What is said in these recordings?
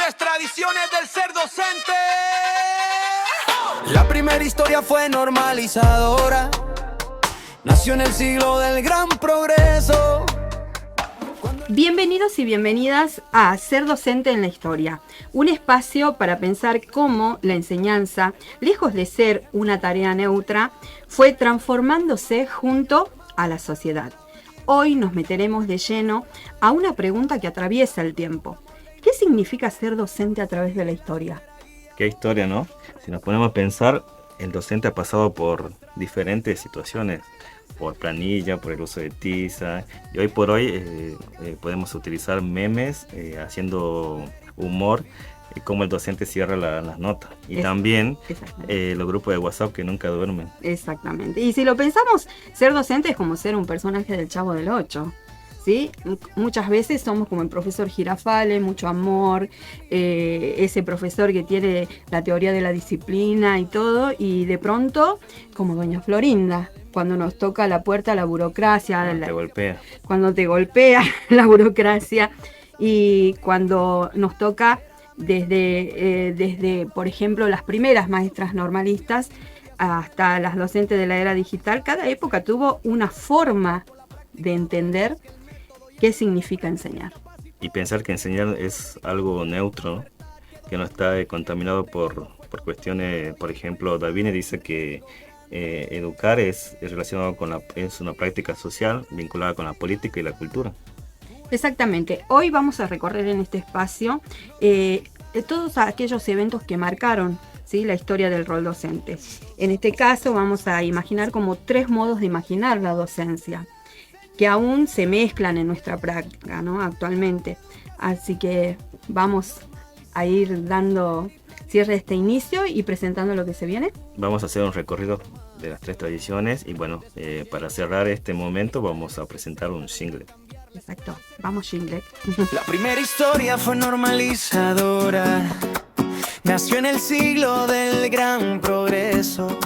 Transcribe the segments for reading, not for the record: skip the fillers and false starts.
Tres tradiciones del ser docente. La primera historia fue normalizadora. Nació en el siglo del gran progreso. Bienvenidos y bienvenidas a Ser Docente en la Historia, un espacio para pensar cómo la enseñanza, lejos de ser una tarea neutra, fue transformándose junto a la sociedad. Hoy nos meteremos de lleno a una pregunta que atraviesa el tiempo. ¿Qué significa ser docente a través de la historia? Qué historia, ¿no? Si nos ponemos a pensar, el docente ha pasado por diferentes situaciones, por planilla, por el uso de tiza, y hoy por hoy podemos utilizar memes haciendo humor, como el docente cierra las notas, y también los grupos de WhatsApp que nunca duermen. Exactamente, y si lo pensamos, ser docente es como ser un personaje del Chavo del Ocho, ¿sí? Muchas veces somos como el profesor Girafales, mucho amor, ese profesor que tiene la teoría de la disciplina y todo, y de pronto, como doña Florinda, cuando nos toca la puerta la burocracia, cuando te golpea la burocracia, y cuando nos toca desde, por ejemplo, las primeras maestras normalistas hasta las docentes de la era digital, cada época tuvo una forma de entender qué significa enseñar. Y pensar que enseñar es algo neutro, que no está contaminado por cuestiones. Por ejemplo, Davine dice que educar es relacionado es una práctica social vinculada con la política y la cultura. Exactamente. Hoy vamos a recorrer en este espacio todos aquellos eventos que marcaron, ¿sí?, la historia del rol docente. En este caso vamos a imaginar como 3 modos de imaginar la docencia, que aún se mezclan en nuestra práctica, ¿no?, actualmente. Así que vamos a ir dando cierre a este inicio y presentando lo que se viene. Vamos a hacer un recorrido de las 3 tradiciones y bueno, para cerrar este momento vamos a presentar un jingle. Exacto, vamos jingle. La primera historia fue normalizadora. Nació en el siglo del gran progreso.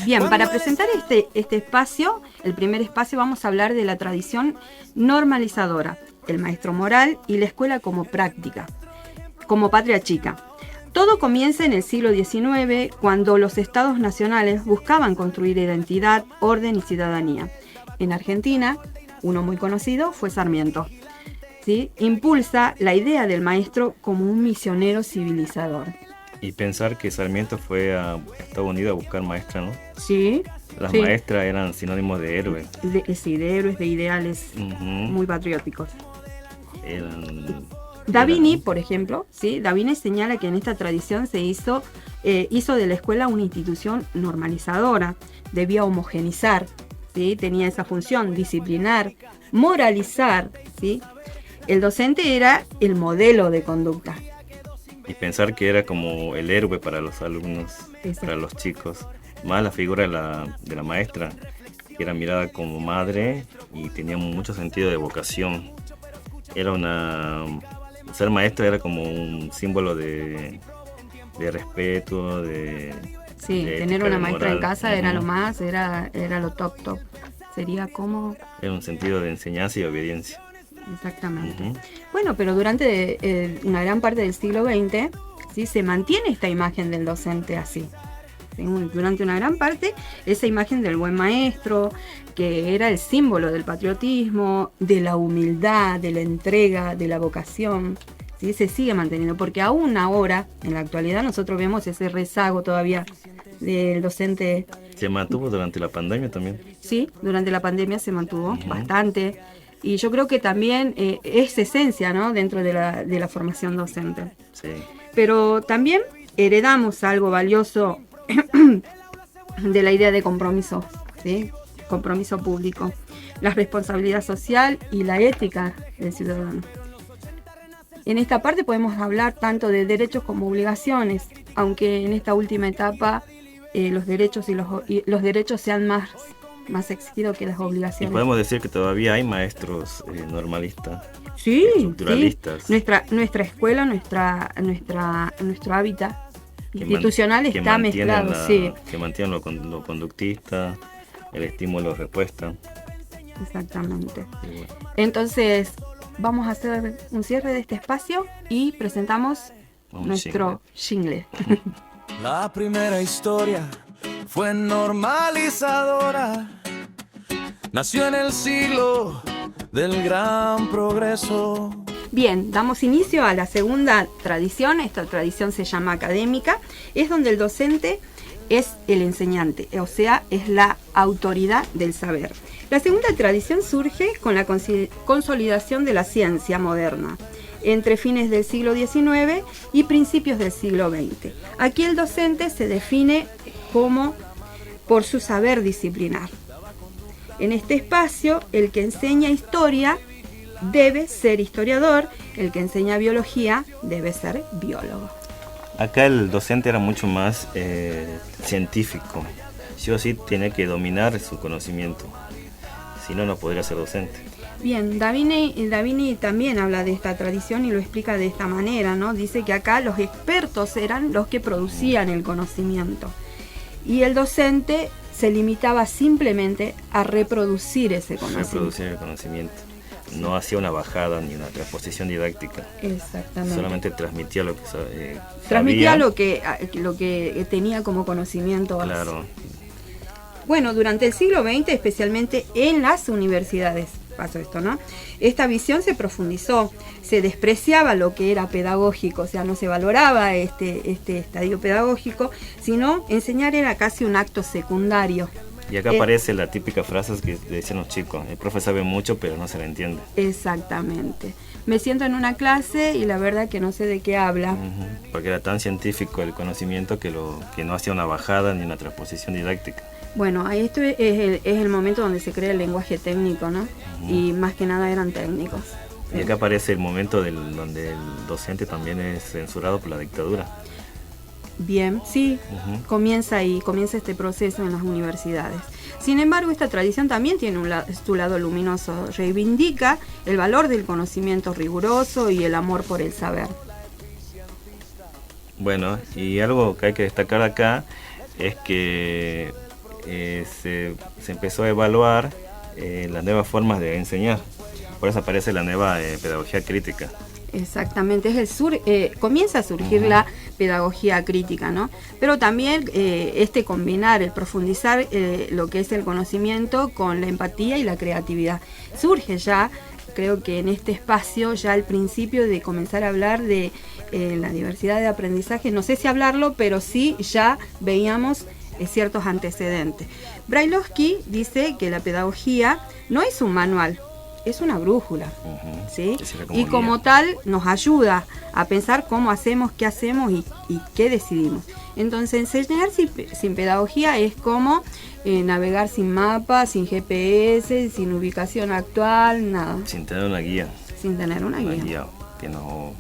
Bien, para presentar este espacio, el primer espacio, vamos a hablar de la tradición normalizadora, el maestro moral y la escuela como práctica, como patria chica. Todo comienza en el siglo XIX, cuando los estados nacionales buscaban construir identidad, orden y ciudadanía. En Argentina, uno muy conocido fue Sarmiento, ¿sí? Impulsa la idea del maestro como un misionero civilizador. Y pensar que Sarmiento fue a Estados Unidos a buscar maestras, ¿no? Sí. Las maestras eran sinónimos de héroes. Sí, de héroes, de ideales muy patrióticos. Davini, por ejemplo, ¿sí? Davini señala que en esta tradición se hizo de la escuela una institución normalizadora, debía homogenizar, ¿sí? Tenía esa función, disciplinar, moralizar, ¿sí? El docente era el modelo de conducta. Y pensar que era como el héroe para los alumnos, para los chicos, más la figura de la maestra, que era mirada como madre y tenía mucho sentido de vocación. Ser maestra era como un símbolo de respeto, sí, de tener una maestra en casa era lo más, era lo top. Sería como... Era un sentido de enseñanza y obediencia. Exactamente. Bueno, pero durante una gran parte del siglo XX, ¿sí?, se mantiene esta imagen del docente así. Durante una gran parte, esa imagen del buen maestro, que era el símbolo del patriotismo, de la humildad, de la entrega, de la vocación, ¿sí?, se sigue manteniendo, porque aún ahora, en la actualidad, nosotros vemos ese rezago todavía del docente. ¿Se mantuvo durante la pandemia también? Sí, durante la pandemia se mantuvo bastante, y yo creo que también es esencia, ¿no?, dentro de la formación docente. Sí. Pero también heredamos algo valioso de la idea de compromiso, ¿sí?, compromiso público, la responsabilidad social y la ética del ciudadano. En esta parte podemos hablar tanto de derechos como obligaciones, aunque en esta última etapa los derechos los derechos sean más exigidos que las obligaciones. Y podemos decir que todavía hay maestros normalistas, sí, estructuralistas. Sí. Nuestra escuela, nuestro hábitat institucional está mezclado, sí. Que mantienen lo conductista, el estímulo-respuesta. Exactamente. Entonces, vamos a hacer un cierre de este espacio y presentamos nuestro jingle. La primera historia fue normalizadora. Nació en el siglo del gran progreso. Bien, damos inicio a la segunda tradición. Esta tradición se llama académica. Es donde el docente es el enseñante, o sea, es la autoridad del saber. La segunda tradición surge con la consolidación de la ciencia moderna entre fines del siglo XIX y principios del siglo XX. Aquí el docente se define como por su saber disciplinar. En este espacio, el que enseña historia debe ser historiador, el que enseña biología debe ser biólogo. Acá el docente era mucho más científico. Sí o sí tiene que dominar su conocimiento. Si no, no podría ser docente. Bien, Davini también habla de esta tradición y lo explica de esta manera, ¿no? Dice que acá los expertos eran los que producían el conocimiento y el docente se limitaba simplemente a reproducir ese conocimiento. Reproducir el conocimiento. No hacía una bajada ni una transposición didáctica. Exactamente. Solamente transmitía lo que transmitía sabía. lo que tenía como conocimiento base. Claro. Bueno, durante el siglo XX, especialmente en las universidades, pasó esto, ¿no? Esta visión se profundizó, se despreciaba lo que era pedagógico, o sea, no se valoraba este estadio pedagógico, sino enseñar era casi un acto secundario. Y acá aparece la típica frase que decían los chicos: el profe sabe mucho, pero no se le entiende. Exactamente. Me siento en una clase y la verdad que no sé de qué habla. Porque era tan científico el conocimiento que no hacía una bajada ni una transposición didáctica. Bueno, esto es el momento donde se crea el lenguaje técnico, ¿no? Y más que nada eran técnicos. Y acá aparece el momento donde el docente también es censurado por la dictadura. Bien, sí, comienza este proceso en las universidades. Sin embargo, esta tradición también tiene su lado luminoso. Reivindica el valor del conocimiento riguroso y el amor por el saber. Bueno, y algo que hay que destacar acá es que se empezó a evaluar las nuevas formas de enseñar. Por eso aparece la nueva pedagogía crítica. Exactamente, comienza a surgir la pedagogía crítica, ¿no? Pero también combinar, el profundizar lo que es el conocimiento con la empatía y la creatividad. Surge ya, creo que en este espacio, ya el principio de comenzar a hablar de la diversidad de aprendizaje. No sé si hablarlo, pero sí ya veíamos ciertos antecedentes. Brailovsky dice que la pedagogía no es un manual, es una brújula, ¿sí? Y como tal nos ayuda a pensar cómo hacemos, qué hacemos y qué decidimos. Entonces enseñar sin pedagogía es como navegar sin mapa, sin GPS, sin ubicación actual, nada. Sin tener una guía. Sin tener una guía. Que nos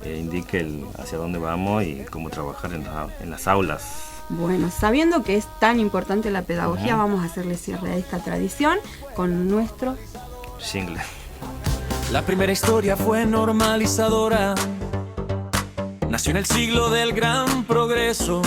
indique hacia dónde vamos y cómo trabajar en las aulas. Bueno, sabiendo que es tan importante la pedagogía, vamos a hacerle cierre a esta tradición con nuestro jingle. La primera historia fue normalizadora. Nació en el siglo del gran progreso.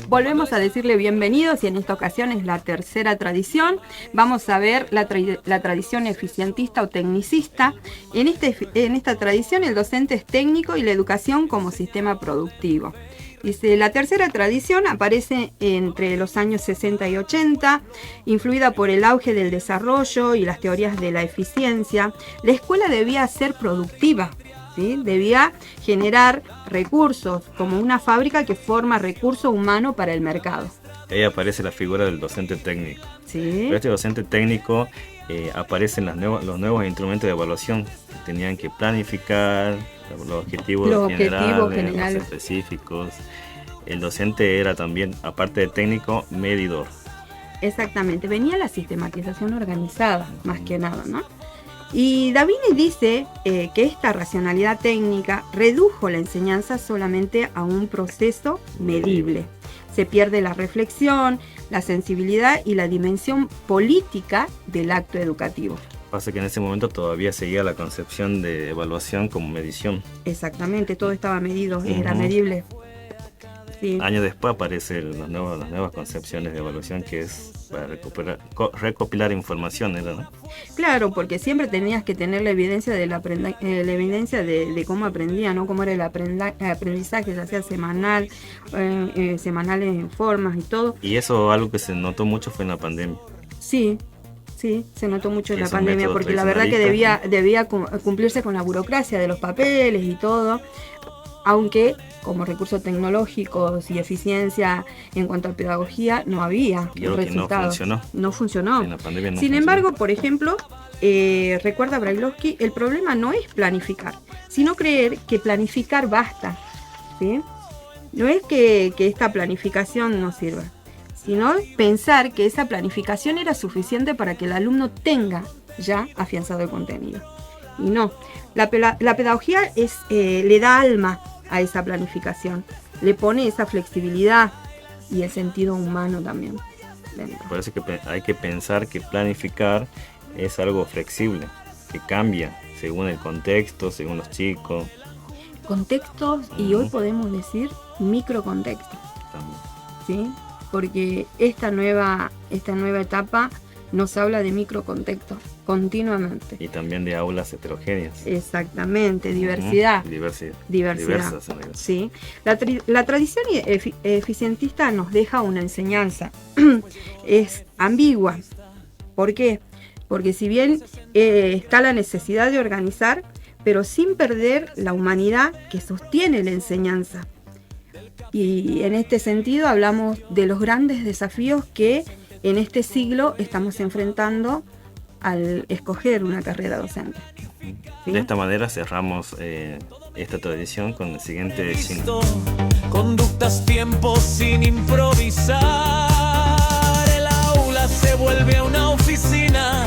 Volvemos a decirle bienvenidos y en esta ocasión es la tercera tradición. Vamos a ver la tradición eficientista o tecnicista. En esta tradición el docente es técnico y la educación como sistema productivo. Dice, la tercera tradición aparece entre los años 60 y 80, influida por el auge del desarrollo y las teorías de la eficiencia. La escuela debía ser productiva, ¿sí? Debía generar recursos, como una fábrica que forma recurso humano para el mercado. Ahí aparece la figura del docente técnico. ¿Sí? Pero este docente técnico aparecen los nuevos instrumentos de evaluación que tenían que planificar los objetivos generales, los específicos. El docente era también, aparte de técnico, medidor. Exactamente, venía la sistematización organizada, más que nada, ¿no? Y Davini dice que esta racionalidad técnica redujo la enseñanza solamente a un proceso medible. Se pierde la reflexión, la sensibilidad y la dimensión política del acto educativo. Pasa que en ese momento todavía seguía la concepción de evaluación como medición. Exactamente, todo estaba medido, era medible. Sí. Años después aparecen las nuevas concepciones de evaluación, que es para recopilar información, ¿no? Claro, porque siempre tenías que tener la evidencia la evidencia de cómo aprendía, ¿no? Cómo era el aprendizaje, ya sea semanal, semanales en formas y todo. Y eso algo que se notó mucho fue en la pandemia. Sí, se notó mucho en la Esos pandemia, métodos porque la verdad que debía cumplirse con la burocracia de los papeles y todo, aunque como recursos tecnológicos y eficiencia en cuanto a pedagogía no había Y algo que no funcionó. No funcionó. En la pandemia no Sin funcionó. embargo, por ejemplo, recuerda Brailovsky, el problema no es planificar, sino creer que planificar basta, ¿sí? No es que esta planificación no sirva, sino pensar que esa planificación era suficiente para que el alumno tenga ya afianzado el contenido. Y no, la pedagogía le da alma a esa planificación, le pone esa flexibilidad y el sentido humano también dentro. Parece que hay que pensar que planificar es algo flexible, que cambia según el contexto, según los chicos. Contextos y hoy podemos decir microcontextos, También. ¿sí? Porque esta nueva etapa nos habla de microcontextos continuamente. Y también de aulas heterogéneas. Exactamente, diversidad. Diversidad. Diversidad. Diversas, en realidad. Sí. La tradición eficientista nos deja una enseñanza. Es ambigua. ¿Por qué? Porque si bien está la necesidad de organizar, pero sin perder la humanidad que sostiene la enseñanza. Y en este sentido hablamos de los grandes desafíos que en este siglo estamos enfrentando al escoger una carrera docente. ¿Sí? De esta manera cerramos esta tradición con el siguiente signo. Conductas, tiempos sin improvisar. El aula se vuelve una oficina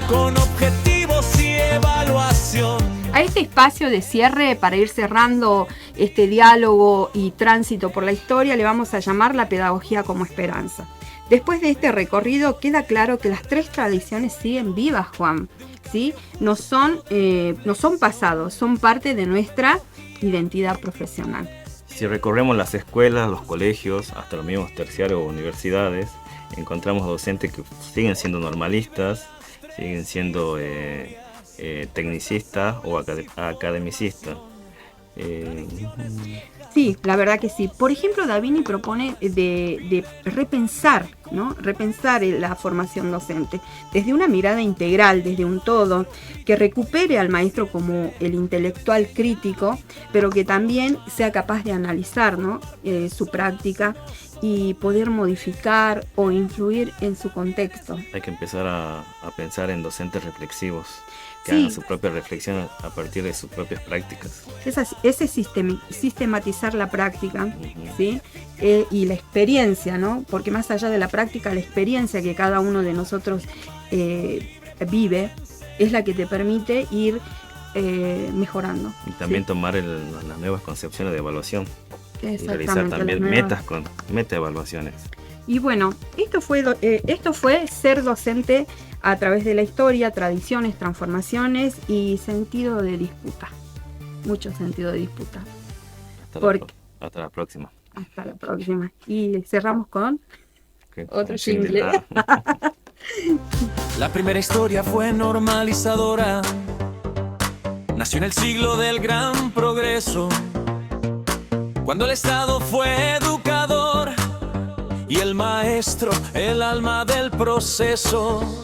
con objetivos y evaluación. A este espacio de cierre, para ir cerrando este diálogo y tránsito por la historia, le vamos a llamar la pedagogía como esperanza. Después de este recorrido queda claro que las tres tradiciones siguen vivas, Juan, ¿sí? No son pasados, son parte de nuestra identidad profesional. Si recorremos las escuelas, los colegios, hasta los mismos terciarios o universidades, encontramos docentes que siguen siendo normalistas, siguen siendo tecnicistas o academicistas. Sí, la verdad que sí. Por ejemplo, Davini propone de repensar, ¿no? Repensar la formación docente desde una mirada integral, desde un todo, que recupere al maestro como el intelectual crítico, pero que también sea capaz de analizar, ¿no? Su práctica y poder modificar o influir en su contexto. Hay que empezar a pensar en docentes reflexivos, que Sí. hagan su propia reflexión a partir de sus propias prácticas. Ese sistematizar la práctica, ¿sí? Y la experiencia, ¿no? Porque más allá de la práctica, la experiencia que cada uno de nosotros vive es la que te permite ir mejorando. Y también ¿sí? tomar las nuevas concepciones de evaluación y realizar Exactamente, también las nuevas. metas con metaevaluaciones. Y bueno, esto fue ser docente a través de la historia, tradiciones, transformaciones y sentido de disputa. Mucho sentido de disputa. Hasta la próxima. Hasta la próxima. Y cerramos con Ok, otro un jingle. jingle. La primera historia fue normalizadora. Nació en el siglo del gran progreso, cuando el Estado fue educador y el maestro el alma del proceso.